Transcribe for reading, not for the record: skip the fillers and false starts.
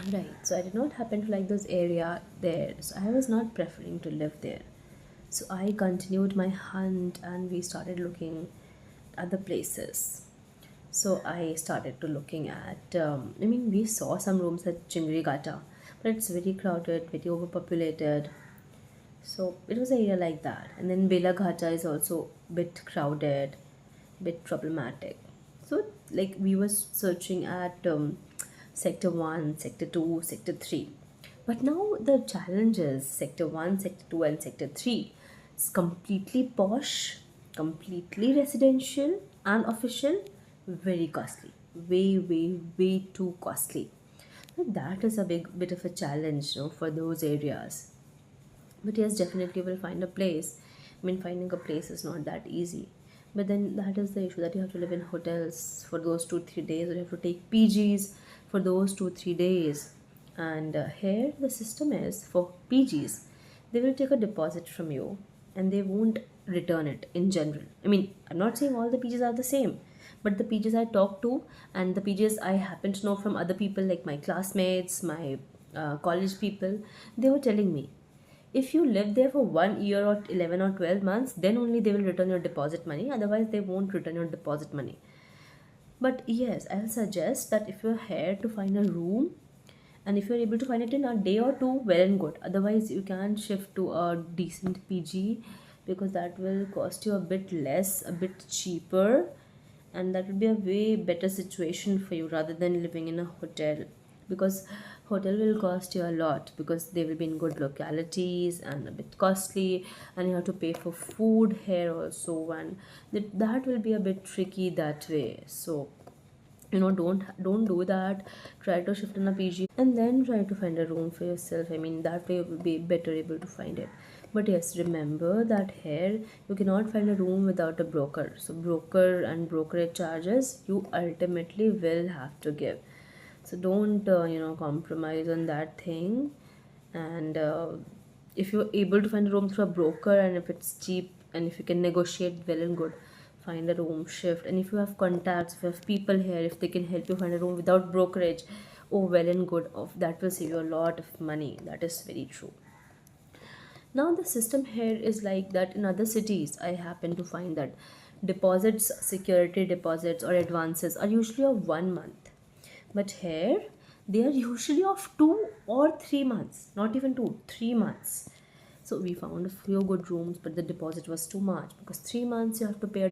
Right. So I did not happen to like those area there. So I was not preferring to live there. So I continued my hunt and we started looking at other places. So I started to looking at, we saw some rooms at Chingri Gata, but it's very crowded, very overpopulated. So it was an area like that. And then Bela Ghata is also bit crowded, bit problematic. So like we were searching at sector 1, sector 2, sector 3. But now the challenge is sector 1, sector 2 and sector 3 is completely posh, completely residential and official, very costly. Way too costly. So that is a big bit of a challenge, for those areas. But yes, definitely we'll find a place. Finding a place is not that easy. But then that is the issue that you have to live in hotels for those 2 3 days, or you have to take PGs for those 2 3 days. And here the system is for PGs, they will take a deposit from you and they won't return it in general. I'm not saying all the PGs are the same, but the PGs I talk to and the PGs I happen to know from other people like my classmates, my college people, they were telling me if you live there for 1 year or 11 or 12 months, then only they will return your deposit money. Otherwise, they won't return your deposit money. But yes, I'll suggest that if you're here to find a room and if you're able to find it in a day or two, well and good. Otherwise, you can shift to a decent PG because that will cost you a bit less, a bit cheaper, and that would be a way better situation for you rather than living in a hotel, because hotel will cost you a lot because they will be in good localities and a bit costly, and you have to pay for food here also, and that will be a bit tricky that way. So don't do that. Try to shift in a PG and then try to find a room for yourself. That way you will be better able to find it. But yes, remember that here you cannot find a room without a broker. So broker and brokerage charges you ultimately will have to give. So don't compromise on that thing. And if you're able to find a room through a broker and if it's cheap and if you can negotiate, well and good, find a room, shift. And if you have contacts, if you have people here, if they can help you find a room without brokerage, oh well and good, of that will save you a lot of money. That is very true. Now the system here is like that in other cities. I happen to find that deposits, security deposits or advances are usually of 1 month, but here they are usually of 2 or 3 months, not even 2 3 months. So we found a few good rooms, but the deposit was too much because 3 months you have to pay a